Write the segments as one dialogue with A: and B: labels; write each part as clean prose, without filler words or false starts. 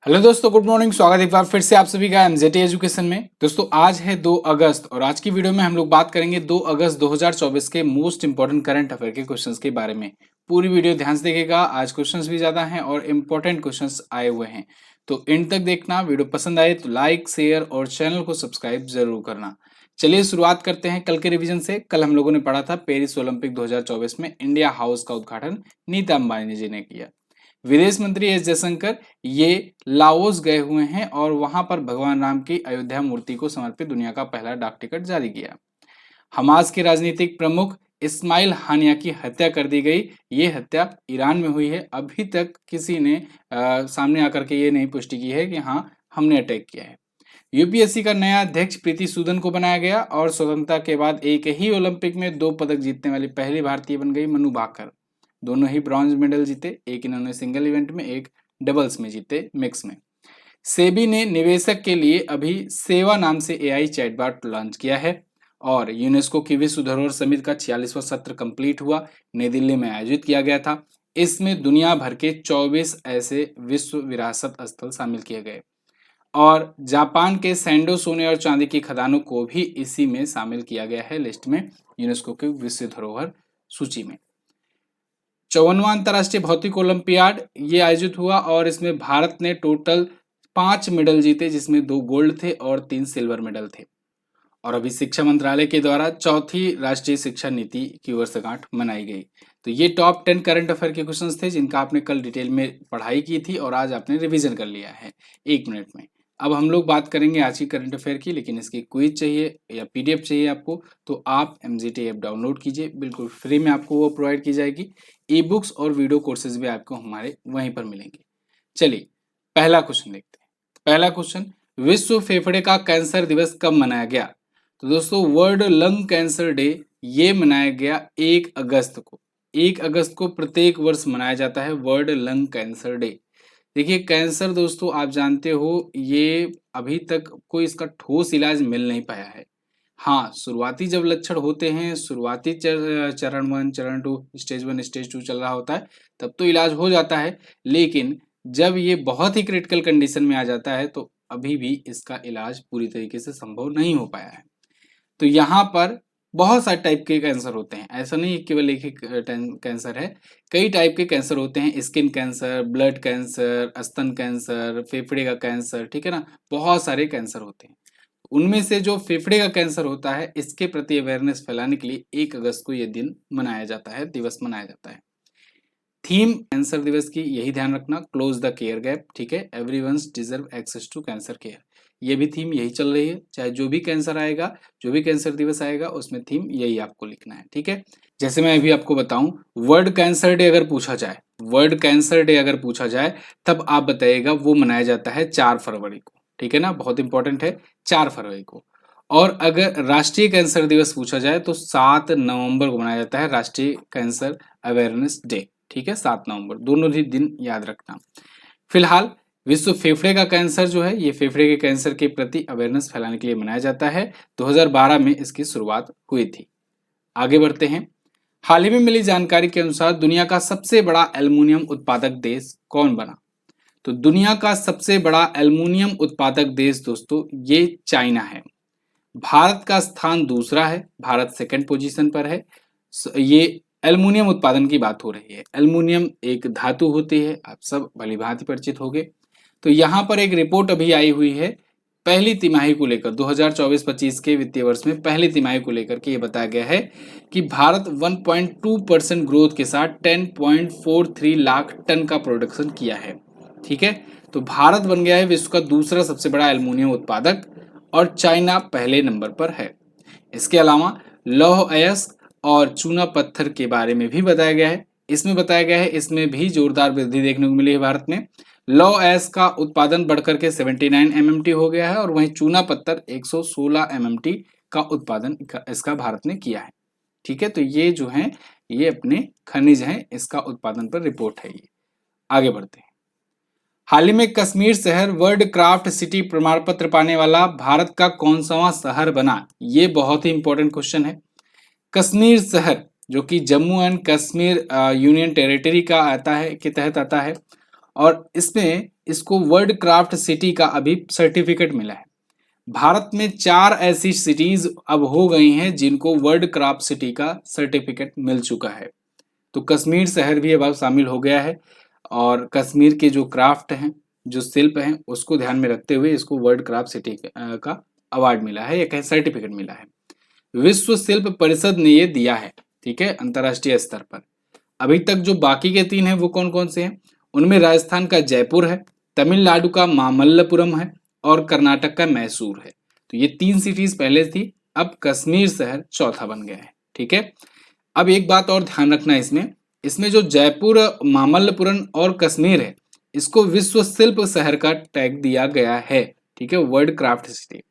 A: Hello दोस्तों, good morning. स्वागत है एक बार फिर से आप सभी का एमजेटी एजुकेशन में। दोस्तों आज है 2 अगस्त और आज की वीडियो में हम लोग बात करेंगे 2 अगस्त 2024 के मोस्ट इंपॉर्टेंट करंट अफेयर के क्वेश्चंस के बारे में। पूरी वीडियो ध्यान से देखिएगा, आज क्वेश्चंस भी ज्यादा हैं और इंपॉर्टेंट क्वेश्चंस आए हुए हैं, तो एंड तक देखना। वीडियो पसंद आए तो लाइक, शेयर और चैनल को सब्सक्राइब जरूर करना। चलिए शुरुआत करते हैं कल के रिवीजन से। कल हम लोगों ने पढ़ा था पेरिस ओलंपिक 2024 में इंडिया हाउस का उद्घाटन नीता अंबानी जी ने किया। विदेश मंत्री एस जयशंकर ये लाओस गए हुए हैं और वहां पर भगवान राम की अयोध्या मूर्ति को समर्पित दुनिया का पहला डाक टिकट जारी किया। हमास के राजनीतिक प्रमुख इस्माइल हानिया की हत्या कर दी गई। ये हत्या ईरान में हुई है। अभी तक किसी ने सामने आकर के ये नहीं पुष्टि की है कि हाँ हमने अटैक किया है। यूपीएससी का नया अध्यक्ष प्रीति सूदन को बनाया गया और स्वतंत्रता के बाद एक ही ओलंपिक में 2 पदक जीतने वाली पहली भारतीय बन गई मनु भाकर। दोनों ही ब्रॉन्ज मेडल जीते, एक इन्होंने सिंगल इवेंट में, एक डबल्स में जीते, मिक्स में। सेबी ने निवेशक के लिए अभी सेवा नाम से एआई चैटबॉट लॉन्च किया है। और यूनेस्को की विश्व धरोहर समिति का 46वां सत्र कंप्लीट हुआ, नई दिल्ली में आयोजित किया गया था। इसमें दुनिया भर के 24 ऐसे विश्व विरासत स्थल शामिल किए गए और जापान के सैंडो सोने और चांदी की खदानों को भी इसी में शामिल किया गया है लिस्ट में, यूनेस्को की विश्व धरोहर सूची में। 54वां अंतर्राष्ट्रीय भौतिक ओलंपियाड ये आयोजित हुआ और इसमें भारत ने टोटल 5 मेडल जीते, जिसमें 2 गोल्ड थे और 3 सिल्वर मेडल थे। और अभी शिक्षा मंत्रालय के द्वारा चौथी राष्ट्रीय शिक्षा नीति की वर्षगांठ मनाई गई। तो ये टॉप 10 करंट अफेयर के क्वेश्चंस थे जिनका आपने कल डिटेल में पढ़ाई की थी और आज आपने रिवीजन कर लिया है 1 मिनट में। अब हम लोग बात करेंगे आज की करंट अफेयर की, लेकिन इसकी क्विज चाहिए या पीडीएफ चाहिए आपको तो आप एमजीटी ऐप डाउनलोड कीजिए, बिल्कुल फ्री में आपको वो प्रोवाइड की जाएगी। ई बुक्स और वीडियो कोर्सेज भी आपको हमारे वहीं पर मिलेंगे। चलिए पहला क्वेश्चन देखते हैं। पहला क्वेश्चन, विश्व फेफड़े का कैंसर दिवस कब मनाया गया? तो दोस्तों वर्ल्ड लंग कैंसर डे ये मनाया गया 1 अगस्त को। 1 अगस्त को प्रत्येक वर्ष मनाया जाता है वर्ल्ड लंग कैंसर डे। देखिए कैंसर दोस्तों आप जानते हो ये अभी तक कोई इसका ठोस इलाज मिल नहीं पाया है। हाँ, शुरुआती जब लक्षण होते हैं, शुरुआती चरण 1, चरण 2, स्टेज 1, स्टेज 2 चल रहा होता है, तब तो इलाज हो जाता है। लेकिन जब ये बहुत ही क्रिटिकल कंडीशन में आ जाता है तो अभी भी इसका इलाज पूरी तरीके से संभव नहीं हो पाया है। तो यहाँ पर बहुत सारे टाइप के कैंसर होते हैं, ऐसा नहीं केवल एक ही कैंसर है। कई टाइप के कैंसर होते हैं, स्किन कैंसर, ब्लड कैंसर, स्तन कैंसर, फेफड़े का कैंसर, ठीक है ना, बहुत सारे कैंसर होते हैं। उनमें से जो फेफड़े का कैंसर होता है इसके प्रति अवेयरनेस फैलाने के लिए 1 अगस्त को यह दिन मनाया जाता है, दिवस मनाया जाता है। थीम कैंसर दिवस की यही ध्यान रखना, क्लोज द केयर गैप, ठीक है, everyone's deserve access to cancer care. ये भी थीम यही चल रही है, चाहे जो भी कैंसर आएगा, जो भी कैंसर दिवस आएगा उसमें थीम यही आपको लिखना है, ठीक है। जैसे मैं अभी आपको बताऊं, वर्ल्ड कैंसर डे अगर पूछा जाए, वर्ल्ड कैंसर डे अगर पूछा जाए तब आप बताइएगा वो मनाया जाता है 4 फरवरी को, ठीक है ना, बहुत इंपॉर्टेंट है 4 फरवरी को। और अगर राष्ट्रीय कैंसर दिवस पूछा जाए तो 7 नवंबर को मनाया जाता है राष्ट्रीय कैंसर अवेयरनेस डे, ठीक है, 7 नवंबर, दोनों ही दिन याद रखना। फिलहाल विश्व फेफड़े का कैंसर जो है ये फेफड़े के कैंसर के प्रति अवेयरनेस फैलाने के लिए मनाया जाता है। 2012 में इसकी शुरुआत हुई थी। आगे बढ़ते हैं। हाल ही में मिली जानकारी के अनुसार दुनिया का सबसे बड़ा एल्युमिनियम उत्पादक देश कौन बना? तो दुनिया का सबसे बड़ा एल्युमिनियम उत्पादक देश दोस्तों ये चाइना है। भारत का स्थान दूसरा है, भारत सेकंड पोजीशन पर है। ये एल्युमिनियम उत्पादन की बात हो रही है। एल्युमिनियम एक धातु होती है, आप सब भलीभांति परिचित होंगे। तो यहाँ पर एक रिपोर्ट अभी आई हुई है पहली तिमाही को लेकर, 2024-25 के वित्तीय वर्ष में पहली तिमाही को लेकर के ये बताया गया है कि भारत 1.2% ग्रोथ के साथ 10.43 लाख टन का प्रोडक्शन किया है, ठीक है। तो भारत बन गया है विश्व का दूसरा सबसे बड़ा एल्युमिनियम उत्पादक और चाइना पहले नंबर पर है। इसके अलावा लौह अयस्क और चूना पत्थर के बारे में भी बताया गया है। इसमें बताया गया है इसमें भी जोरदार वृद्धि देखने को मिली है भारत में। लौह अयस्क का उत्पादन बढ़कर के 79 एमएमटी हो गया है और वहीं चूना पत्थर 116 एमएमटी का उत्पादन इसका भारत ने किया है, ठीक है। तो ये जो है ये अपने खनिज हैं, इसका उत्पादन पर रिपोर्ट है ये। आगे बढ़ते हैं। हाल ही में कश्मीर शहर वर्ल्ड क्राफ्ट सिटी प्रमाण पत्र पाने वाला भारत का कौन सा शहर बना? ये बहुत ही इंपॉर्टेंट क्वेश्चन है। कश्मीर शहर जो कि Jammu and Kashmir union territory का आता है के तहत आता है और इसमें इसको वर्ल्ड क्राफ्ट सिटी का अभी सर्टिफिकेट मिला है। भारत में 4 ऐसी सिटीज अब हो गई हैं जिनको वर्ल्ड क्राफ्ट सिटी का सर्टिफिकेट मिल चुका है। तो कश्मीर शहर भी अब शामिल हो गया है और कश्मीर के जो क्राफ्ट हैं, जो शिल्प हैं, उसको ध्यान में रखते हुए इसको वर्ल्ड क्राफ्ट सिटी का अवार्ड मिला है या सर्टिफिकेट मिला है। विश्व शिल्प परिषद ने ये दिया है, ठीक है, अंतर्राष्ट्रीय स्तर पर। अभी तक जो बाकी के 3 हैं वो कौन कौन से हैं? उनमें राजस्थान का जयपुर है, तमिलनाडु का मामल्लपुरम है और कर्नाटक का मैसूर है। तो ये 3 सिटीज पहले थी, अब कश्मीर शहर चौथा बन गया है, ठीक है। अब एक बात और ध्यान रखना इसमें, इसमें जो जयपुर, मामल्लपुरम और कश्मीर है, इसको विश्व शिल्प शहर का टैग दिया गया है, ठीक है, वर्ल्ड क्राफ्ट सिटी।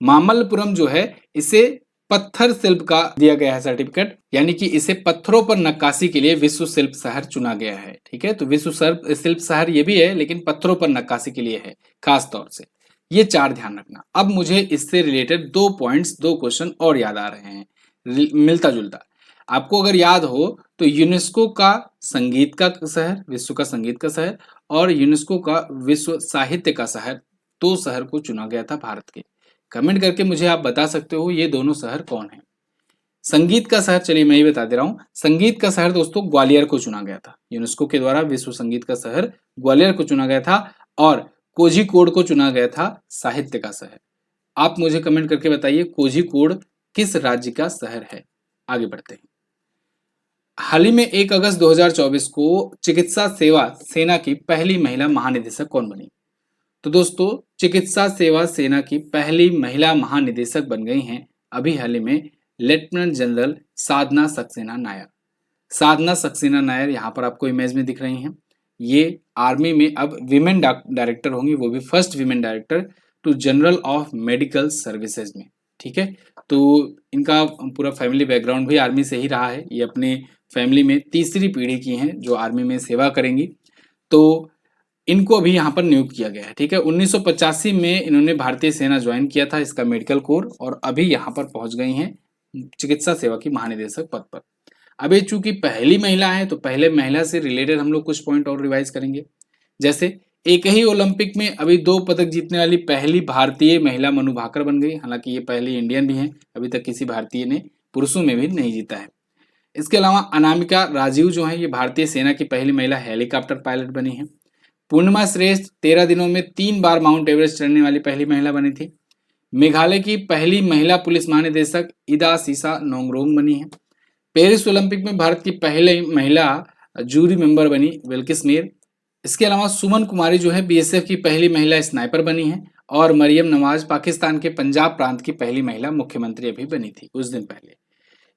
A: मामल्लपुरम जो है इसे पत्थर शिल्प का दिया गया है सर्टिफिकेट, यानी कि इसे पत्थरों पर नक्काशी के लिए विश्व शिल्प शहर चुना गया है, ठीक है। तो विश्व शिल्प शहर ये भी है, लेकिन पत्थरों पर नक्काशी के लिए है खास तौर से। ये 4 ध्यान रखना। अब मुझे इससे रिलेटेड 2 पॉइंट्स, 2 क्वेश्चन और याद आ रहे हैं, मिलता जुलता। आपको अगर याद हो तो यूनेस्को का संगीत का शहर, विश्व का संगीत का शहर, और यूनेस्को का विश्व साहित्य का शहर, 2 शहर को चुना गया था भारत के। कमेंट करके मुझे आप बता सकते हो ये दोनों शहर कौन है। संगीत का शहर, चलिए मैं ही बता दे रहा हूं। संगीत का शहर दोस्तों ग्वालियर को चुना गया था, यूनेस्को के द्वारा विश्व संगीत का शहर ग्वालियर को चुना गया था, और कोझिकोड को चुना गया था साहित्य का शहर। आप मुझे कमेंट करके बताइए कोझिकोड किस राज्य का शहर है। आगे बढ़ते हैं। हाल ही में 1 अगस्त 2024 को चिकित्सा सेवा सेना की पहली महिला महानिदेशक कौन बनी? तो दोस्तों चिकित्सा सेवा सेना की पहली महिला महानिदेशक बन गई हैं अभी हाल ही में लेफ्टिनेंट जनरल साधना सक्सेना नायर। साधना सक्सेना नायर यहाँ पर आपको इमेज में दिख रही हैं। ये आर्मी में अब विमेन डायरेक्टर होंगी, वो भी first women director to general of medical services में, ठीक है। तो इनका पूरा फैमिली बैकग्राउंड भी आर्मी से ही रहा है। ये अपने फैमिली में तीसरी पीढ़ी की हैं जो आर्मी में सेवा करेंगी। तो इनको अभी यहाँ पर नियुक्त किया गया है, ठीक है। 1985 में इन्होंने भारतीय सेना ज्वाइन किया था, इसका मेडिकल कोर, और अभी यहाँ पर पहुंच गई हैं चिकित्सा सेवा की महानिदेशक पद पर। अब ये चूंकि पहली महिला है तो पहले महिला से रिलेटेड हम लोग कुछ पॉइंट और रिवाइज करेंगे। जैसे एक ही ओलंपिक में अभी 2 पदक जीतने वाली पहली भारतीय महिला मनु भाकर बन गई। हालांकि ये पहली इंडियन भी हैं, अभी तक किसी भारतीय ने पुरुषों में भी नहीं जीता है। इसके अलावा अनामिका राजीव जो है ये भारतीय सेना की पहली महिला हेलीकॉप्टर पायलट बनी है। पूर्णिमा श्रेष्ठ 13 दिनों में 3 बार माउंट एवरेस्ट चढ़ने वाली पहली महिला बनी थी। मेघालय की पहली महिला पुलिस महानिदेशक इदा सीसा नोंगरोंग बनी है। पेरिस ओलंपिक में भारत की पहली महिला जूरी मेंबर बनी बिल्किस मीर। इसके अलावा सुमन कुमारी जो है बीएसएफ की पहली महिला स्नाइपर बनी है, और मरियम नवाज पाकिस्तान के पंजाब प्रांत की पहली महिला मुख्यमंत्री अभी बनी थी कुछ दिन पहले।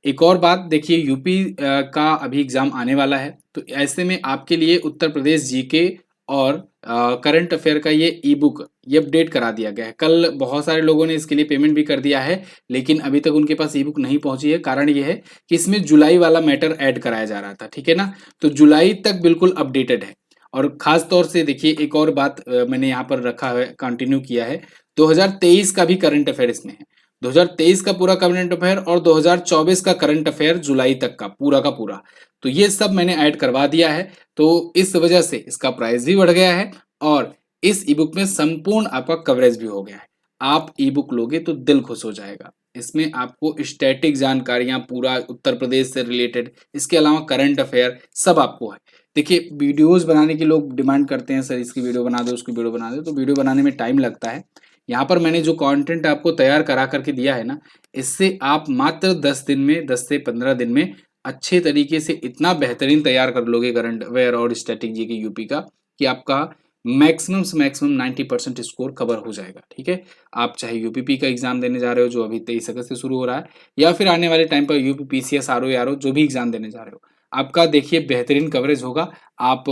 A: एक और बात देखिए, यूपी का अभी एग्जाम आने वाला है, तो ऐसे में आपके लिए उत्तर प्रदेश जीके और करंट अफेयर का ये ई बुक ये अपडेट करा दिया गया है। कल बहुत सारे लोगों ने इसके लिए पेमेंट भी कर दिया है, लेकिन अभी तक उनके पास ई बुक नहीं पहुंची है। कारण ये है कि इसमें जुलाई वाला मैटर ऐड कराया जा रहा था, ठीक है ना। तो जुलाई तक बिल्कुल अपडेटेड है। और खास तौर से देखिए एक और बात मैंने यहाँ पर रखा है, कंटिन्यू किया है, 2023 का भी करंट अफेयर इसमें है। 2023 का पूरा करंट अफेयर और 2024 का करंट अफेयर जुलाई तक का पूरा। तो ये सब मैंने ऐड करवा दिया है। तो इस वजह से इसका प्राइस भी बढ़ गया है और इस ई बुक में संपूर्ण आपका कवरेज भी हो गया है। आप ई बुक लोगे तो दिल खुश हो जाएगा। इसमें आपको स्टैटिक जानकारियां पूरा उत्तर प्रदेश से रिलेटेड, इसके अलावा करंट अफेयर सब आपको है। देखिए वीडियोस बनाने की लोग डिमांड करते हैं, सर इसकी वीडियो बना दो, उसकी वीडियो बना दो, तो वीडियो बनाने में टाइम लगता है। यहाँ पर मैंने जो कंटेंट आपको तैयार करा करके दिया है ना, इससे आप मात्र 10 दिन में, 10 से 15 दिन में अच्छे तरीके से इतना बेहतरीन तैयार कर लोगे करंट अफेयर और स्टैटिक जीके यूपी का कि आपका मैक्सिमम से मैक्सिमम 90% स्कोर कवर हो जाएगा, ठीक है। आप चाहे यूपीपी का एग्जाम देने जा रहे हो जो अभी 23 अगस्त से शुरू हो रहा है, या फिर आने वाले टाइम पर यूपी पीसीएस आरओ जो भी एग्जाम देने जा रहे हो, आपका देखिए बेहतरीन कवरेज होगा। आप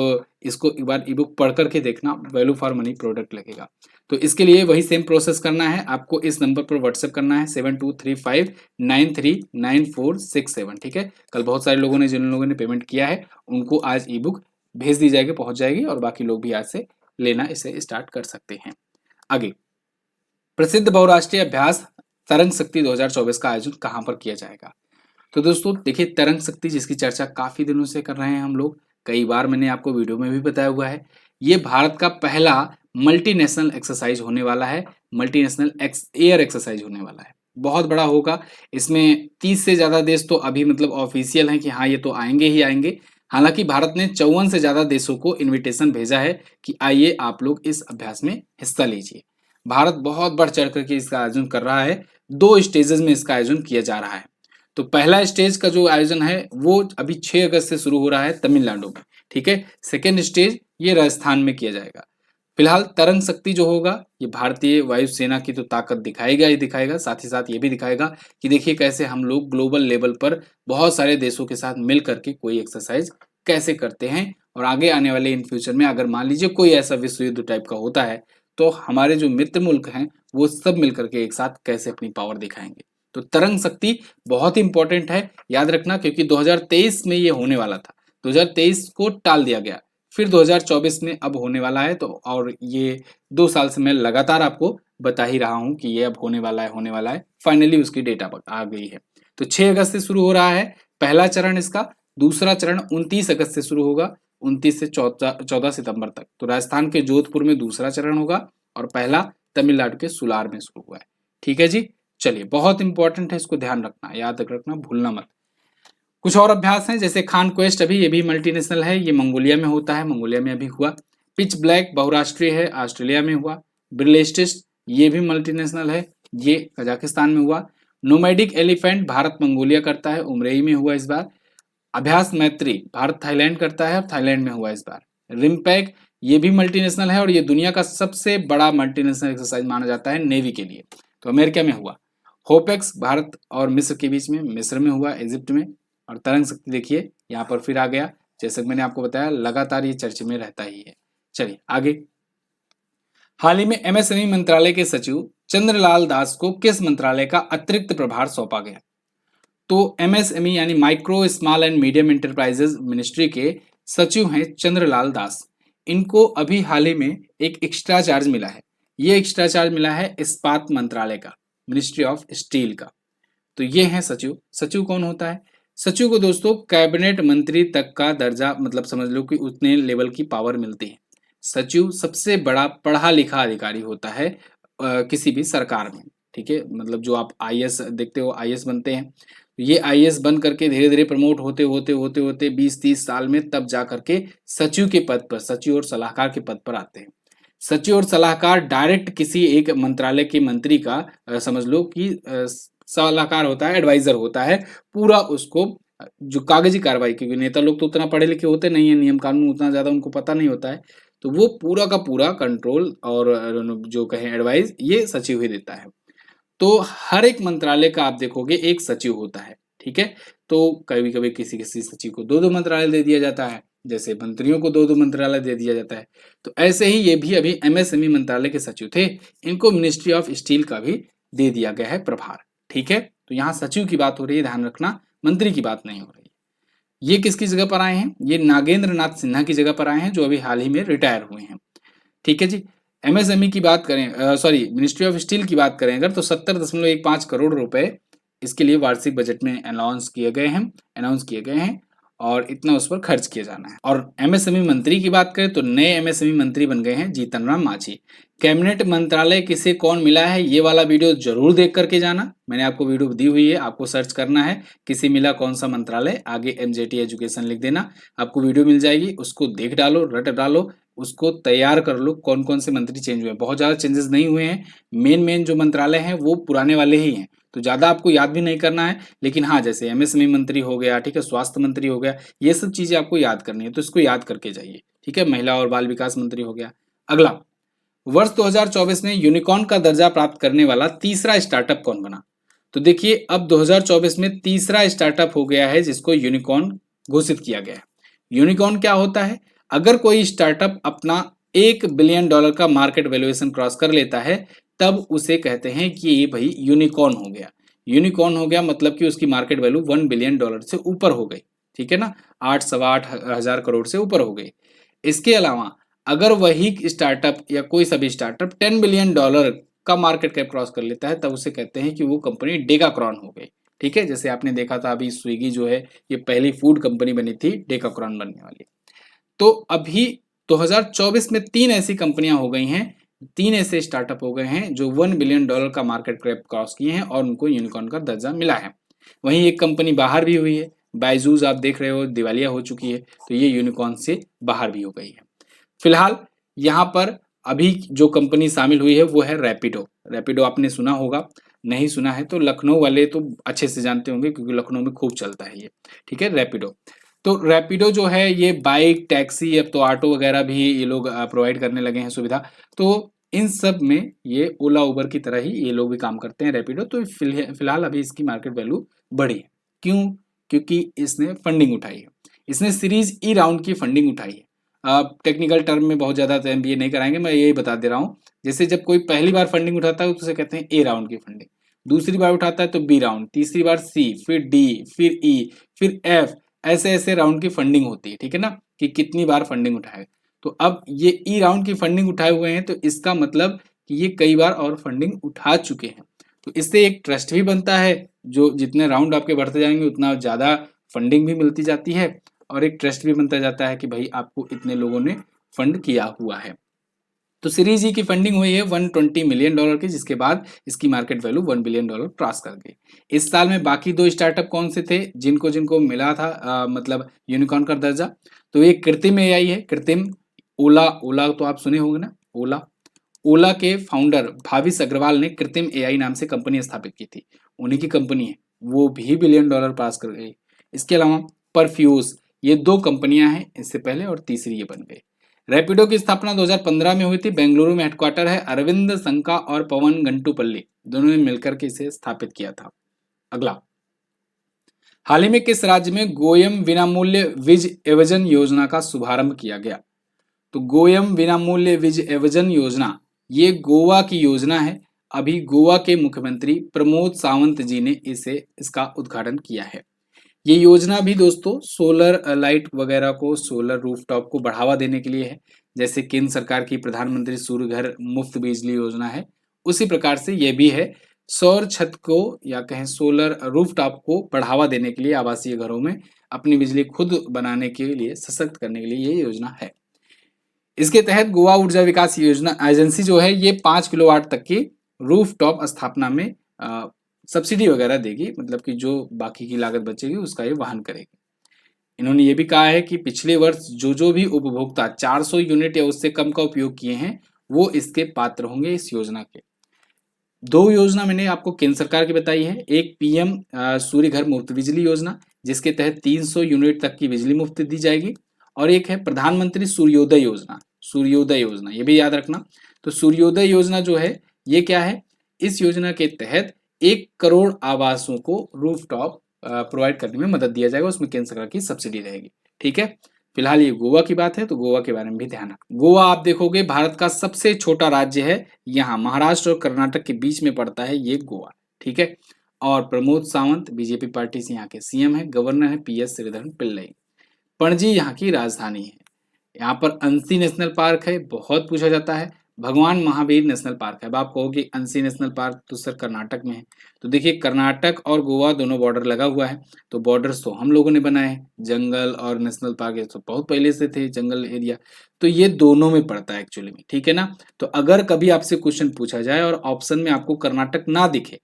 A: इसको एक बार ई बुक पढ़ करके देखना, वैल्यू फॉर मनी प्रोडक्ट लगेगा। तो इसके लिए वही सेम प्रोसेस करना है, आपको इस नंबर पर व्हाट्सएप करना है 7235939467, ठीक है। कल बहुत सारे लोगों ने, जिन लोगों ने पेमेंट किया है उनको आज ई बुक भेज दी जाएगी, पहुंच जाएगी, और बाकी लोग भी आज से लेना इसे स्टार्ट कर सकते हैं। आगे, प्रसिद्ध बहुराष्ट्रीय अभ्यास तरंग शक्ति 2024 का आयोजन कहां पर किया जाएगा? तो दोस्तों देखिए तरंग शक्ति जिसकी चर्चा काफी दिनों से कर रहे हैं हम लोग, कई बार मैंने आपको वीडियो में भी बताया हुआ है, ये भारत का पहला मल्टीनेशनल एक्सरसाइज होने वाला है, मल्टीनेशनल एयर एक्सरसाइज होने वाला है, बहुत बड़ा होगा। इसमें 30 से ज्यादा देश तो अभी मतलब ऑफिशियल हैं कि हाँ ये तो आएंगे ही आएंगे। हालांकि भारत ने 54 से ज्यादा देशों को इनविटेशन भेजा है कि आइए आप लोग इस अभ्यास में हिस्सा लीजिए। भारत बहुत बढ़ चढ़ करके इसका आयोजन कर रहा है, 2 स्टेजेस में इसका आयोजन किया जा रहा है। तो पहला स्टेज का जो आयोजन है वो अभी 6 अगस्त से शुरू हो रहा है तमिलनाडु में, ठीक है। सेकेंड स्टेज ये राजस्थान में किया जाएगा। फिलहाल तरंग शक्ति जो होगा ये भारतीय वायुसेना की तो ताकत दिखाएगा ही दिखाएगा, साथ ही साथ ये भी दिखाएगा कि देखिए कैसे हम लोग ग्लोबल लेवल पर बहुत सारे देशों के साथ मिल करके कोई एक्सरसाइज कैसे करते हैं। और आगे आने वाले इन फ्यूचर में अगर मान लीजिए कोई ऐसा विश्व युद्ध टाइप का होता है तो हमारे जो मित्र मुल्क हैं वो सब मिल करके एक साथ कैसे अपनी पावर दिखाएंगे। तो तरंग शक्ति बहुत ही इंपॉर्टेंट है, याद रखना, क्योंकि 2023 में ये होने वाला था, 2023 को टाल दिया गया, फिर 2024 में अब होने वाला है। तो और ये 2 साल से मैं लगातार आपको बता ही रहा हूँ कि ये अब होने वाला है, होने वाला है, फाइनली उसकी डेट आ गई है। तो 6 अगस्त से शुरू हो रहा है पहला चरण इसका। दूसरा चरण 29 अगस्त से शुरू होगा, 29 से 14 सितंबर तक। तो राजस्थान के जोधपुर में दूसरा चरण होगा और पहला तमिलनाडु के सुलार में शुरू हुआ है, ठीक है जी। चलिए, बहुत इंपॉर्टेंट है, इसको ध्यान रखना, याद रखना, भूलना मत। कुछ और अभ्यास हैं जैसे खान क्वेस्ट, अभी ये भी मल्टीनेशनल है, ये मंगोलिया में होता है, मंगोलिया में अभी हुआ। पिच ब्लैक बहुराष्ट्रीय है, ऑस्ट्रेलिया में हुआ। ब्रिलेस्टिस ये भी मल्टीनेशनल है, ये कजाकिस्तान में हुआ। नोमैडिक एलिफेंट भारत मंगोलिया करता है, उमरेई में हुआ इस बार। अभ्यास मैत्री भारत थाईलैंड करता है और थाईलैंड में हुआ इस बार। रिम्पैक ये भी मल्टीनेशनल है और ये दुनिया का सबसे बड़ा मल्टीनेशनल एक्सरसाइज माना जाता है नेवी के लिए, तो अमेरिका में हुआ। होपेक्स भारत और मिस्र के बीच में, मिस्र में हुआ, इजिप्ट में। और तरंग शक्ति देखिए यहाँ पर फिर आ गया, जैसे मैंने आपको बताया लगातार ये चर्चा में रहता ही है। चलिए आगे। हाल ही में एमएसएमई मंत्रालय के सचिव चंद्रलाल दास को किस मंत्रालय का अतिरिक्त प्रभार सौंपा गया? तो एमएसएमई यानी micro small and medium enterprises ministry के सचिव हैं चंद्रलाल दास। इनको अभी हाल ही में एक एक्स्ट्रा चार्ज मिला है, ये एक्स्ट्रा चार्ज मिला है इस्पात मंत्रालय का, मिनिस्ट्री ऑफ स्टील का। तो ये है सचिव। सचिव कौन होता है? सचिव को दोस्तों कैबिनेट मंत्री तक का दर्जा, मतलब समझ लो कि उतने लेवल की पावर मिलती है। सचिव सबसे बड़ा पढ़ा लिखा अधिकारी होता है किसी भी सरकार में, ठीक है। मतलब जो आप आईएएस देखते हो, आईएएस बनते हैं, ये आईएएस बन करके धीरे धीरे प्रमोट होते होते होते होते 20-30 साल में तब जा करके सचिव के पद पर, सचिव और सलाहकार के पद पर आते हैं। सचिव और सलाहकार डायरेक्ट किसी एक मंत्रालय के मंत्री का समझ लो कि सलाहकार होता है, एडवाइजर होता है, पूरा उसको जो कागजी कार्रवाई, क्योंकि नेता लोग तो उतना पढ़े लिखे होते नहीं है, नियम कानून उतना ज्यादा उनको पता नहीं होता है, तो वो पूरा का पूरा कंट्रोल और जो कहें एडवाइस ये सचिव ही देता है। तो हर एक मंत्रालय का आप देखोगे एक सचिव होता है, ठीक है। तो कभी कभी किसी किसी सचिव को 2-2 मंत्रालय दे दिया जाता है, जैसे मंत्रियों को 2-2 मंत्रालय दे दिया जाता है। तो ऐसे ही ये भी अभी एमएसएमई मंत्रालय के सचिव थे, इनको मिनिस्ट्री ऑफ स्टील का भी दे दिया गया है प्रभार, ठीक है। तो यहाँ सचिव की बात हो रही है, ध्यान रखना, मंत्री की बात नहीं हो रही है। ये किसकी जगह पर आए हैं? ये नागेंद्र नाथ सिन्हा की जगह पर आए हैं, जो अभी हाल ही में रिटायर हुए हैं, ठीक है जी। एमएसएमई की बात करें, सॉरी मिनिस्ट्री ऑफ स्टील की बात करें अगर, तो 70.15 करोड़ रुपए इसके लिए वार्षिक बजट में अनाउंस किए गए हैं और इतना उस पर खर्च किया जाना है। और एमएसएमई मंत्री की बात करें तो नए एमएसएमई मंत्री बन गए हैं जीतन राम मांझी। कैबिनेट मंत्रालय किसे कौन मिला है, ये वाला वीडियो जरूर देख करके जाना, मैंने आपको वीडियो दी हुई है, आपको सर्च करना है किसे मिला कौन सा मंत्रालय, आगे एमजेटी एजुकेशन लिख देना, आपको वीडियो मिल जाएगी, उसको देख डालो, रट डालो, उसको तैयार कर लो। कौन कौन से मंत्री चेंज हुए हैं, बहुत ज्यादा चेंजेस नहीं हुए हैं, मेन जो मंत्रालय हैं वो पुराने वाले ही हैं, तो ज्यादा आपको याद भी नहीं करना है। लेकिन हाँ, जैसे एमएसएमई मंत्री हो गया, ठीक है, स्वास्थ्य मंत्री हो गया, ये सब चीजें आपको याद करनी है, तो इसको याद करके जाइए, ठीक है। महिला और बाल विकास मंत्री हो गया। अगला, वर्ष 2024 में यूनिकॉर्न का दर्जा प्राप्त करने वाला तीसरा स्टार्टअप कौन बना? तो देखिए अब 2024 में तीसरा स्टार्टअप हो गया है जिसको यूनिकॉर्न घोषित किया गया है। यूनिकॉर्न क्या होता है? अगर कोई स्टार्टअप अपना $1 बिलियन का मार्केट वैल्यूएशन क्रॉस कर लेता है तब उसे कहते हैं कि ये भाई यूनिकॉर्न हो गया। यूनिकॉर्न हो गया मतलब कि उसकी मार्केट वैल्यू $1 बिलियन से ऊपर हो गई, ठीक है ना, 8-8.25 करोड़ से ऊपर हो गई। इसके अलावा अगर वही स्टार्टअप या कोई सभी स्टार्टअप $10 बिलियन का मार्केट कैप क्रॉस कर लेता है तब उसे कहते हैं कि वो कंपनी डेकाक्रॉन हो गई, ठीक है। जैसे आपने देखा था अभी स्विगी जो है ये पहली फूड कंपनी बनी थी डेकाक्रॉन बनने वाली। तो अभी 2024 में 3 ऐसी कंपनियां हो गई हैं, 3 ऐसे स्टार्टअप हो गए हैं जो $1 बिलियन का मार्केट कैप क्रॉस किए हैं और उनको यूनिकॉर्न का दर्जा मिला है। वहीं एक कंपनी बाहर भी हुई है, बायजूस आप देख रहे हो दिवालिया हो चुकी है, तो ये यूनिकॉर्न से बाहर भी हो गई है। फिलहाल यहाँ पर अभी जो कंपनी शामिल हुई है वो है रैपिडो। रैपिडो आपने सुना होगा, नहीं सुना है तो लखनऊ वाले तो अच्छे से जानते होंगे क्योंकि लखनऊ में खूब चलता है ये, ठीक है रैपिडो। तो रैपिडो जो है ये बाइक, टैक्सी, अब तो ऑटो वगैरह भी ये लोग प्रोवाइड करने लगे हैं सुविधा। तो इन सब में ये ओला उबर की तरह ही ये लोग भी काम करते हैं रैपिडो। तो फिलहाल अभी इसकी मार्केट वैल्यू बढ़ी है। क्यों? क्योंकि इसने फंडिंग उठाई है। इसने सीरीज ई राउंड की फंडिंग उठाई है। टेक्निकल टर्म में बहुत ज़्यादा तो MBA नहीं कराएंगे, मैं यही बता दे रहा हूँ। जैसे जब कोई पहली बार फंडिंग उठाता है तो उसे कहते हैं ए राउंड की फंडिंग, दूसरी बार उठाता है तो बी राउंड, तीसरी बार सी, फिर डी, फिर ई, फिर एफ, ऐसे ऐसे राउंड की फंडिंग होती है, ठीक है ना, कि कितनी बार फंडिंग उठाए। तो अब ये ई राउंड की फंडिंग उठाए हुए हैं तो इसका मतलब कि ये कई बार और फंडिंग उठा चुके हैं। तो इससे एक ट्रस्ट भी बनता है, जो जितने राउंड आपके बढ़ते जाएंगे उतना ज़्यादा फंडिंग भी मिलती जाती है और एक ट्रस्ट भी बनता जाता है कि भाई आपको इतने लोगों ने फंड किया हुआ है। तो सीरीज ई की फंडिंग हुई है $120 मिलियन की, जिसके बाद इसकी मार्केट वैल्यू $1 बिलियन क्रॉस कर गई। इस साल में बाकी 2 स्टार्टअप कौन से थे जिनको जिनको मिला था मतलब यूनिकॉर्न का दर्जा? तो एक कृत्रिम एआई है, कृत्रिम ओला। ओला तो आप सुने होंगे ना, ओला। ओला के फाउंडर भाविश अग्रवाल ने कृत्रिम एआई नाम से कंपनी स्थापित की थी, उन्हीं की कंपनी है, वो भी $1 बिलियन पास कर गई। इसके अलावा परफ्यूज, ये 2 कंपनियां हैं इससे पहले और तीसरी ये बन गई। रैपिडो की स्थापना 2015 में हुई थी, बेंगलुरु में हेडक्वार्टर है। अरविंद संका और पवन गंटुपल्ली दोनों ने मिलकर के इसे स्थापित किया था। अगला, हाल ही में किस राज्य में गोयम विनामूल्य विज एवजन योजना का शुभारंभ किया गया? तो गोयम विनामूल्य विज एवजन योजना ये गोवा की योजना है। अभी गोवा के मुख्यमंत्री प्रमोद सावंत जी ने इसका उद्घाटन किया है। ये योजना भी दोस्तों सोलर लाइट वगैरह को, सोलर रूफटॉप को बढ़ावा देने के लिए है। जैसे केंद्र सरकार की प्रधानमंत्री सूर्य घर मुफ्त बिजली योजना है, उसी प्रकार से ये भी है। सौर छत को या कहें सोलर रूफटॉप को बढ़ावा देने के लिए आवासीय घरों में अपनी बिजली खुद बनाने के लिए, सशक्त करने के लिए ये योजना है। इसके तहत गोवा ऊर्जा विकास योजना एजेंसी जो है ये 5 किलोवाट तक की रूफटॉप स्थापना में सब्सिडी वगैरह देगी, मतलब कि जो बाकी की लागत बचेगी उसका ये वहन करेगी। इन्होंने ये भी कहा है कि पिछले वर्ष जो भी उपभोक्ता 400 यूनिट या उससे कम का उपयोग किए हैं वो इसके पात्र होंगे इस योजना के। 2 योजना मैंने आपको केंद्र सरकार की बताई है, एक पीएम सूर्य घर मुफ्त बिजली योजना जिसके तहत 300 यूनिट तक की बिजली मुफ्त दी जाएगी, और एक है प्रधानमंत्री सूर्योदय योजना। सूर्योदय योजना ये भी याद रखना। तो सूर्योदय योजना जो है ये क्या है, इस योजना के तहत 1 करोड़ आवासों को रूफटॉप प्रोवाइड करने में मदद दिया जाएगा, उसमें केंद्र सरकार की सब्सिडी रहेगी, ठीक है। फिलहाल ये गोवा की बात है तो गोवा के बारे में भी ध्यान रखना। गोवा आप देखोगे भारत का सबसे छोटा राज्य है, यहाँ महाराष्ट्र और कर्नाटक के बीच में पड़ता है ये गोवा, ठीक है। और प्रमोद सावंत बीजेपी पार्टी से यहाँ के सीएम है, गवर्नर है PS श्रीधरन पिल्लई। पणजी यहाँ की राजधानी है। यहाँ पर अंसी नेशनल पार्क है, बहुत पूछा जाता है। भगवान महावीर नेशनल पार्क है। अब आप कहोगे अंसी नेशनल पार्क तो सर कर्नाटक में है, तो देखिए कर्नाटक और गोवा दोनों बॉर्डर लगा हुआ है, तो बॉर्डर्स तो हम लोगों ने बनाए हैं। जंगल और नेशनल पार्क ये तो बहुत पहले से थे, जंगल एरिया, तो ये दोनों में पड़ता है एक्चुअली में, ठीक है ना। तो अगर कभी आपसे क्वेश्चन पूछा जाए और ऑप्शन में आपको कर्नाटक ना दिखे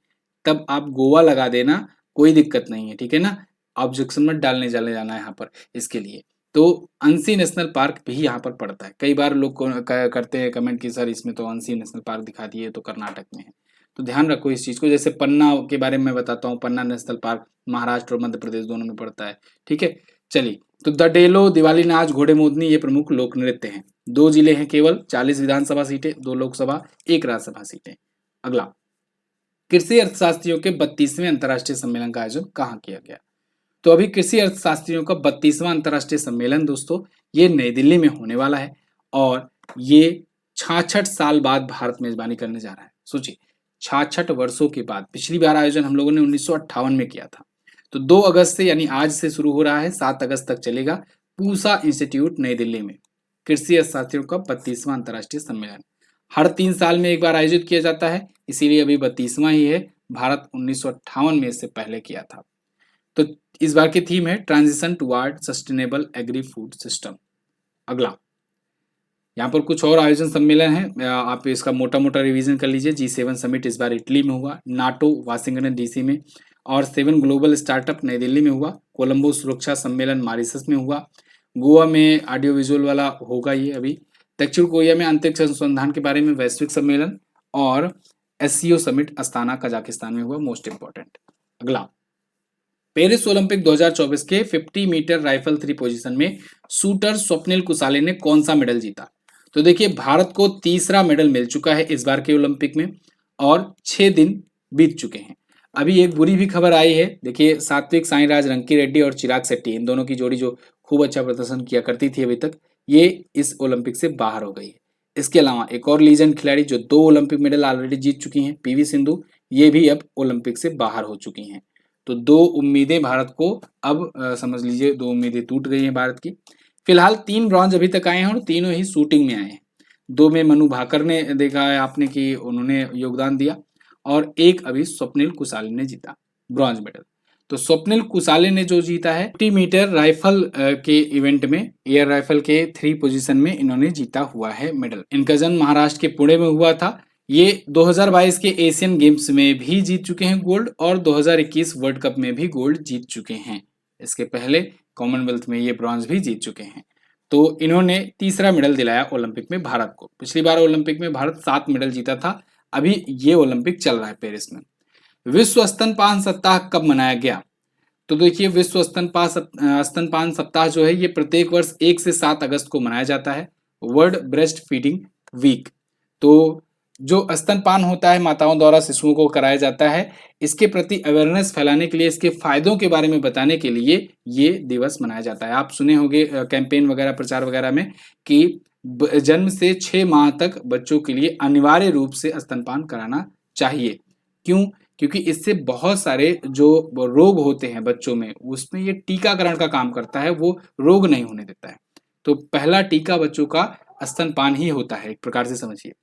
A: तब आप गोवा लगा देना, कोई दिक्कत नहीं है, ठीक है ना। ऑब्जेक्शन मत डालने जाने जाना है यहाँ पर इसके लिए। तो अंसी नेशनल पार्क भी यहाँ पर पड़ता है। कई बार लोग करते हैं कमेंट कि सर इसमें तो अंसी नेशनल पार्क दिखा दिए तो कर्नाटक में है, तो ध्यान रखो इस चीज को। जैसे पन्ना के बारे में मैं बताता हूँ, पन्ना नेशनल पार्क महाराष्ट्र और मध्य प्रदेश दोनों में पड़ता है, ठीक है। चलिए, तो दडेलो, दिवाली नाच, घोड़े मोदनी ये प्रमुख लोक नृत्य हैं। 2 जिले हैं केवल, 40 विधानसभा सीटें, 2 लोकसभा, 1 राज्यसभा सीटें। अगला, कृषि अर्थशास्त्रियों के 32वें अंतर्राष्ट्रीय सम्मेलन का आयोजन कहाँ किया गया? तो अभी कृषि अर्थशास्त्रियों का 32वां अंतर्राष्ट्रीय सम्मेलन दोस्तों ये नई दिल्ली में होने वाला है, और ये 66 साल बाद भारत मेजबानी करने जा रहा है। सोचिए, 66 वर्षों के बाद। पिछली बार आयोजन हम लोगों ने 1958 में किया था। तो 2 अगस्त से यानी आज से शुरू हो रहा है, 7 अगस्त तक चलेगा। पूसा इंस्टीट्यूट नई दिल्ली में कृषि अर्थशास्त्रियों का 32वां अंतर्राष्ट्रीय सम्मेलन हर 3 साल में एक बार आयोजित किया जाता है, इसीलिए अभी 32वां ही है। भारत 1958 में इससे पहले किया था। तो इस बार की थीम है transition toward sustainable agri food system. अगला, यहाँ पर कुछ और आयोजन सम्मेलन है, आप इसका मोटा मोटा रिवीजन कर लीजिए। G7 समिट इस बार इटली में हुआ, नाटो वाशिंगटन डीसी में, और 7 ग्लोबल स्टार्टअप नई दिल्ली में हुआ, कोलंबो सुरक्षा सम्मेलन मॉरिशस में हुआ, गोवा में ऑडियो विजुअल वाला होगा ये अभी, दक्षिण कोरिया में अंतरिक्ष अनुसंधान के बारे में वैश्विक सम्मेलन, और एससीओ समिट अस्ताना कजाकिस्तान में हुआ। मोस्ट इंपॉर्टेंट अगला, पेरिस ओलंपिक 2024 के 50 मीटर राइफल थ्री पोजीशन में शूटर स्वप्निल कुसाले ने कौन सा मेडल जीता? तो देखिए, भारत को तीसरा मेडल मिल चुका है इस बार के ओलंपिक में, और 6 दिन बीत चुके हैं। अभी एक बुरी भी खबर आई है, देखिए सात्विक साईराज रंकी रेड्डी और चिराग शेट्टी, इन दोनों की जोड़ी जो खूब अच्छा प्रदर्शन किया करती थी अभी तक, ये इस ओलंपिक से बाहर हो गई है। इसके अलावा एक और लीजेंड खिलाड़ी जो 2 ओलंपिक मेडल ऑलरेडी जीत चुकी हैं, पीवी सिंधु, ये भी अब ओलंपिक से बाहर हो चुकी हैं। तो 2 उम्मीदें भारत को अब समझ लीजिए 2 उम्मीदें टूट गई हैं भारत की। फिलहाल 3 ब्रॉन्ज अभी तक आए हैं और तीनों ही शूटिंग में आए हैं। 2 में मनु भाकर ने देखा है आपने कि उन्होंने योगदान दिया, और एक अभी स्वप्निल कुसाले ने जीता ब्रॉन्ज मेडल। तो स्वप्निल कुसाले ने जो जीता है 50 मीटर राइफल के इवेंट में, एयर राइफल के 3 पोजीशन में इन्होंने जीता हुआ है मेडल। इनका जन्म महाराष्ट्र के पुणे में हुआ था। ये 2022 के एशियन गेम्स में भी जीत चुके हैं गोल्ड, और 2021 वर्ल्ड कप में भी गोल्ड जीत चुके हैं। इसके पहले कॉमनवेल्थ में ये ब्रॉन्ज भी जीत चुके हैं। तो इन्होंने तीसरा मेडल दिलाया ओलंपिक में भारत को। पिछली बार ओलंपिक में भारत 7 मेडल जीता था। अभी ये ओलंपिक चल रहा है पेरिस में। विश्व स्तनपान सप्ताह कब मनाया गया? तो देखिए, विश्व स्तनपान सप्ताह जो है ये प्रत्येक वर्ष 1 से 7 अगस्त को मनाया जाता है, वर्ल्ड ब्रेस्ट फीडिंग वीक। तो जो स्तनपान होता है माताओं द्वारा शिशुओं को कराया जाता है, इसके प्रति अवेयरनेस फैलाने के लिए, इसके फायदों के बारे में बताने के लिए ये दिवस मनाया जाता है। आप सुने होंगे कैंपेन वगैरह, प्रचार वगैरह में कि जन्म से 6 माह तक बच्चों के लिए अनिवार्य रूप से स्तनपान कराना चाहिए। क्यों? क्योंकि इससे बहुत सारे जो रोग होते हैं बच्चों में, उसमें ये टीकाकरण का काम करता है, वो रोग नहीं होने देता है। तो पहला टीका बच्चों का स्तनपान ही होता है, एक प्रकार से समझिए।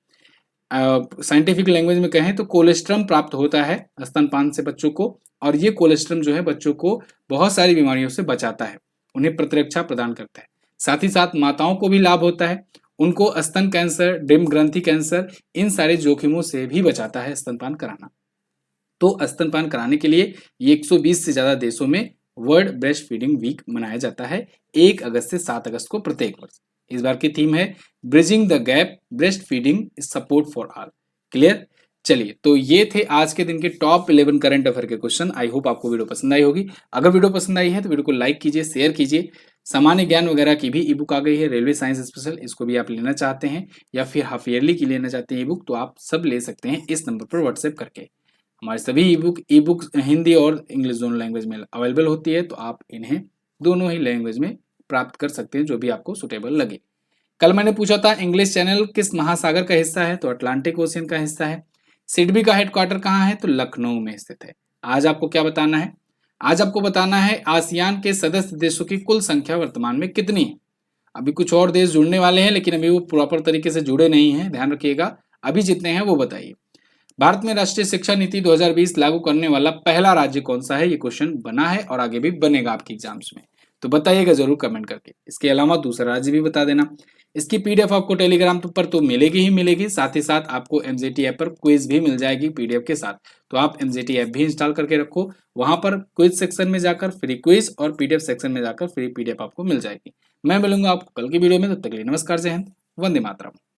A: साइंटिफिक लैंग्वेज में कहें तो कोलेस्ट्रम प्राप्त होता है स्तनपान से बच्चों को, और ये कोलेस्ट्रम जो है बच्चों को बहुत सारी बीमारियों से बचाता है, उन्हें प्रतिरक्षा प्रदान करता है। साथ ही साथ माताओं को भी लाभ होता है, उनको स्तन कैंसर, डिम्ब ग्रंथि कैंसर, इन सारे जोखिमों से भी बचाता है स्तनपान कराना। तो स्तनपान कराने के लिए ये 120 से ज्यादा देशों में वर्ल्ड ब्रेस्ट फीडिंग वीक मनाया जाता है 1 अगस्त से 7 अगस्त को प्रत्येक वर्ष। इस बार की थीम है bridging the gap, breast feeding support for all. Clear? चलिए, तो ये थे आज के दिन के टॉप 11 करंट अफेयर के क्वेश्चन। आई होप आपको वीडियो पसंद आई होगी। अगर वीडियो पसंद आई है तो वीडियो को लाइक कीजिए, शेयर कीजिए। सामान्य ज्ञान वगैरह की भी ई बुक आ गई है, रेलवे साइंस स्पेशल, इसको भी आप लेना चाहते हैं या फिर हाफ ईयरली की लेना चाहते हैं ई बुक, तो आप सब ले सकते हैं इस नंबर पर व्हाट्सएप करके। हमारे सभी ई बुक हिंदी और इंग्लिश दोनों लैंग्वेज में अवेलेबल होती है, तो आप इन्हें दोनों ही लैंग्वेज में प्राप्त कर सकते हैं, जो भी आपको सुटेबल लगे। कल मैंने पूछा था इंग्लिश चैनल किस महासागर का हिस्सा है, तो अटलांटिक ओशियन का हिस्सा है। सिडबी का हेडक्वार्टर कहाँ है, तो लखनऊ में स्थित है। आज आपको क्या बताना है? आज आपको बताना है आसियान के सदस्य देशों की कुल संख्या वर्तमान में कितनी है। अभी कुछ और देश जुड़ने वाले हैं, लेकिन अभी वो प्रॉपर तरीके से जुड़े नहीं हैं, ध्यान रखिएगा। अभी जितने हैं वो बताइए। भारत में राष्ट्रीय शिक्षा नीति 2020 लागू करने वाला पहला राज्य कौन सा है? ये क्वेश्चन बना है और आगे भी बनेगा आपके एग्जाम्स में, तो बताइएगा जरूर कमेंट करके। इसके अलावा दूसरा राज्य भी बता देना। इसकी पीडीएफ आपको टेलीग्राम पर तो मिलेगी ही मिलेगी, साथ ही साथ आपको एमजेटी ऐप पर क्विज भी मिल जाएगी पीडीएफ के साथ। तो आप एमजेटी ऐप भी इंस्टॉल करके रखो, वहां पर क्विज सेक्शन में जाकर फ्री क्विज और पीडीएफ सेक्शन में जाकर फ्री पीडीएफ आपको मिल जाएगी। मैं मिलूंगा आपको कल की वीडियो में, तब तक के लिए नमस्कार, जय हिंद, वंदे मातरम।